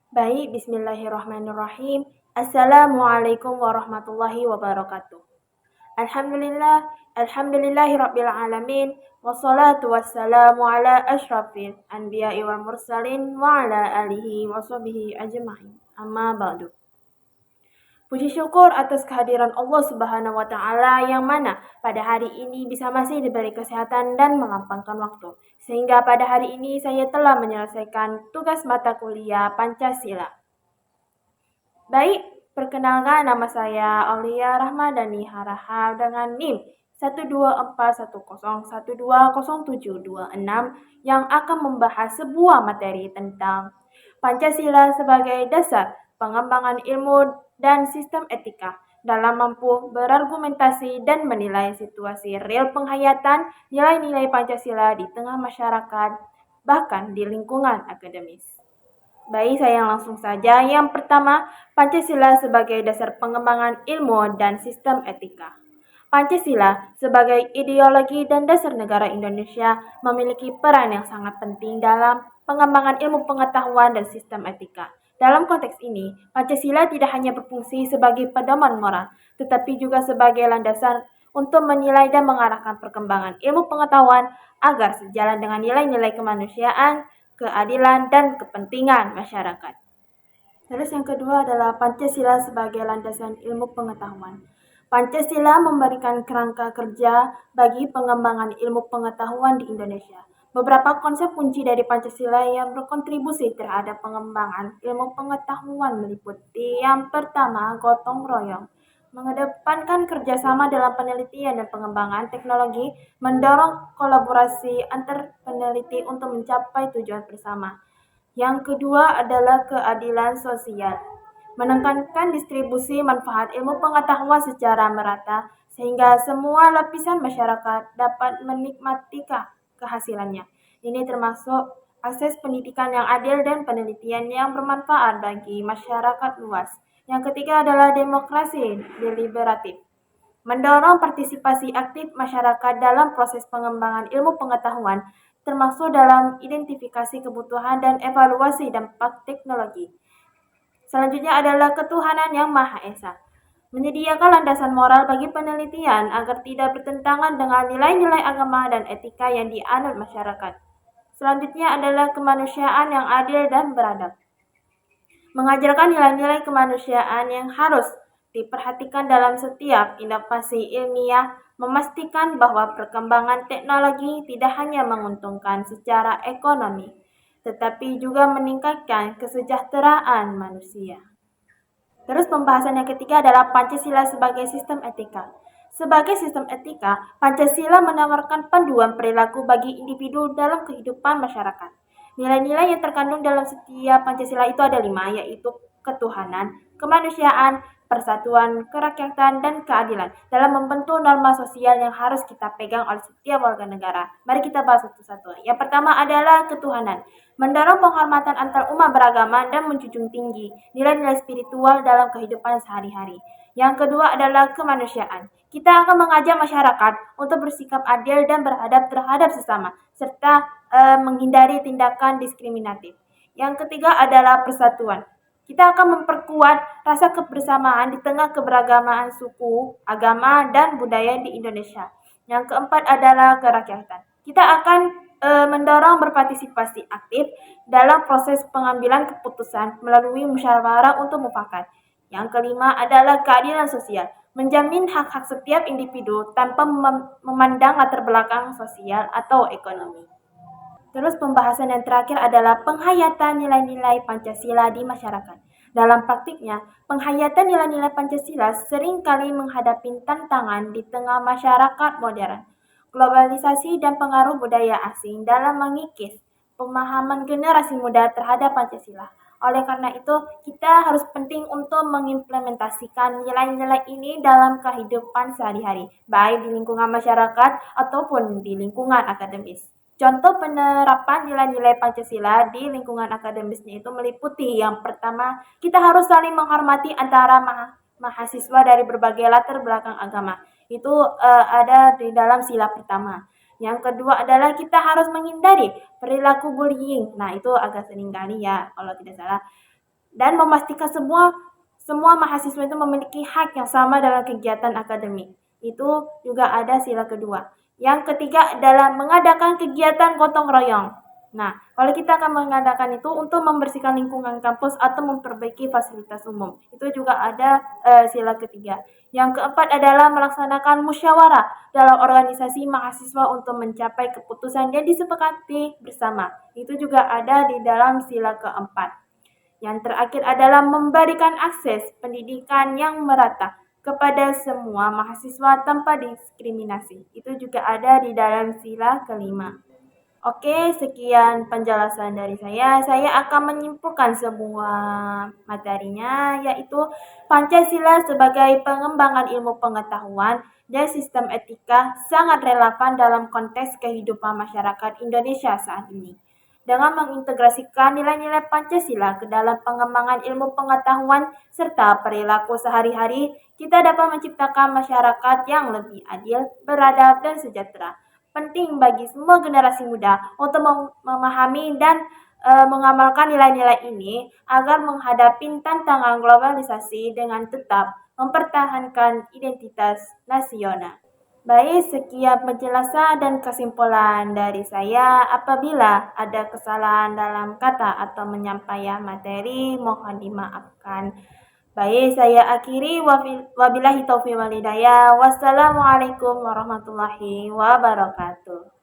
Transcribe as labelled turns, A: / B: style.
A: Baik, bismillahirrahmanirrahim. Assalamualaikum warahmatullahi wabarakatuh. Alhamdulillahi rabbil alamin. Wassalatu wassalamu ala ashrafil anbiya'i wal mursalin wa ala alihi wa sahbihi ajma'in. Amma ba'du. Puji syukur atas kehadiran Allah Subhanahu wa Ta'ala yang mana pada hari ini bisa masih diberi kesehatan dan melampangkan waktu. Sehingga pada hari ini saya telah menyelesaikan tugas mata kuliah Pancasila. Baik, perkenalkan nama saya Aulia Rahmadani Harahal dengan NIM 12410120726 yang akan membahas sebuah materi tentang Pancasila sebagai dasar pengembangan ilmu dan sistem etika dalam mampu berargumentasi dan menilai situasi real penghayatan nilai-nilai Pancasila di tengah masyarakat, bahkan di lingkungan akademis. Baik, saya langsung saja. Yang pertama, Pancasila sebagai dasar pengembangan ilmu dan sistem etika. Pancasila sebagai ideologi dan dasar negara Indonesia memiliki peran yang sangat penting dalam pengembangan ilmu pengetahuan dan sistem etika. Dalam konteks ini, Pancasila tidak hanya berfungsi sebagai pedoman moral, tetapi juga sebagai landasan untuk menilai dan mengarahkan perkembangan ilmu pengetahuan agar sejalan dengan nilai-nilai kemanusiaan, keadilan, dan kepentingan masyarakat. Terus yang kedua adalah Pancasila sebagai landasan ilmu pengetahuan. Pancasila memberikan kerangka kerja bagi pengembangan ilmu pengetahuan di Indonesia. Beberapa konsep kunci dari Pancasila yang berkontribusi terhadap pengembangan ilmu pengetahuan meliputi yang pertama, gotong royong, mengedepankan kerjasama dalam penelitian dan pengembangan teknologi, mendorong kolaborasi antar peneliti untuk mencapai tujuan bersama. Yang kedua adalah keadilan sosial, menekankan distribusi manfaat ilmu pengetahuan secara merata sehingga semua lapisan masyarakat dapat menikmati kehasilannya. Ini termasuk akses pendidikan yang adil dan penelitian yang bermanfaat bagi masyarakat luas. Yang ketiga adalah demokrasi deliberatif, mendorong partisipasi aktif masyarakat dalam proses pengembangan ilmu pengetahuan, termasuk dalam identifikasi kebutuhan dan evaluasi dampak teknologi. Selanjutnya adalah ketuhanan yang Maha Esa, menyediakan landasan moral bagi penelitian agar tidak bertentangan dengan nilai-nilai agama dan etika yang dianut masyarakat. Selanjutnya adalah kemanusiaan yang adil dan beradab, mengajarkan nilai-nilai kemanusiaan yang harus diperhatikan dalam setiap inovasi ilmiah, memastikan bahwa perkembangan teknologi tidak hanya menguntungkan secara ekonomi, tetapi juga meningkatkan kesejahteraan manusia. Terus pembahasan yang ketiga adalah Pancasila sebagai sistem etika. Sebagai sistem etika, Pancasila menawarkan panduan perilaku bagi individu dalam kehidupan masyarakat. Nilai-nilai yang terkandung dalam setiap Pancasila itu ada 5, yaitu ketuhanan, kemanusiaan, persatuan, kerakyatan, dan keadilan dalam membentuk norma sosial yang harus kita pegang oleh setiap warga negara. Mari kita bahas satu-satu. Yang pertama adalah ketuhanan, mendorong penghormatan antar umat beragama dan menjunjung tinggi nilai-nilai spiritual dalam kehidupan sehari-hari. Yang kedua adalah kemanusiaan. Kita akan mengajak masyarakat untuk bersikap adil dan beradab terhadap sesama, serta menghindari tindakan diskriminatif. Yang ketiga adalah persatuan. Kita akan memperkuat rasa kebersamaan di tengah keberagaman suku, agama, dan budaya di Indonesia. Yang keempat adalah kerakyatan. Kita akan mendorong berpartisipasi aktif dalam proses pengambilan keputusan melalui musyawarah untuk mufakat. Yang kelima adalah keadilan sosial, menjamin hak-hak setiap individu tanpa memandang latar belakang sosial atau ekonomi. Terus pembahasan yang terakhir adalah penghayatan nilai-nilai Pancasila di masyarakat. Dalam praktiknya, penghayatan nilai-nilai Pancasila seringkali menghadapi tantangan di tengah masyarakat modern, globalisasi dan pengaruh budaya asing dalam mengikis pemahaman generasi muda terhadap Pancasila. Oleh karena itu, kita harus penting untuk mengimplementasikan nilai-nilai ini dalam kehidupan sehari-hari, baik di lingkungan masyarakat ataupun di lingkungan akademis. Contoh penerapan nilai-nilai Pancasila di lingkungan akademisnya itu meliputi yang pertama, kita harus saling menghormati antara mahasiswa dari berbagai latar belakang agama. Itu ada di dalam sila pertama. Yang kedua adalah kita harus menghindari perilaku bullying. Nah, itu agak sering kali ya kalau tidak salah. dan memastikan semua mahasiswa itu memiliki hak yang sama dalam kegiatan akademik. Itu juga ada sila kedua. Yang ketiga adalah mengadakan kegiatan gotong royong. Nah, kalau kita akan mengadakan itu untuk membersihkan lingkungan kampus atau memperbaiki fasilitas umum. Itu juga ada sila ketiga. Yang keempat adalah melaksanakan musyawarah dalam organisasi mahasiswa untuk mencapai keputusan yang disepakati bersama. Itu juga ada di dalam sila keempat. Yang terakhir adalah memberikan akses pendidikan yang merata kepada semua mahasiswa tanpa diskriminasi. Itu juga ada di dalam sila kelima. Oke, sekian penjelasan dari saya. Saya akan menyimpulkan semua materinya, yaitu Pancasila sebagai pengembangan ilmu pengetahuan dan sistem etika sangat relevan dalam konteks kehidupan masyarakat Indonesia saat ini. Dengan mengintegrasikan nilai-nilai Pancasila ke dalam pengembangan ilmu pengetahuan serta perilaku sehari-hari, kita dapat menciptakan masyarakat yang lebih adil, beradab, dan sejahtera. Penting bagi semua generasi muda untuk memahami dan mengamalkan nilai-nilai ini agar menghadapi tantangan globalisasi dengan tetap mempertahankan identitas nasional. Baik, sekian penjelasan dan kesimpulan dari saya. Apabila ada kesalahan dalam kata atau menyampaikan materi, mohon dimaafkan. Baik, saya akhiri. Wabillahi taufiq wal hidayah. Wassalamualaikum warahmatullahi wabarakatuh.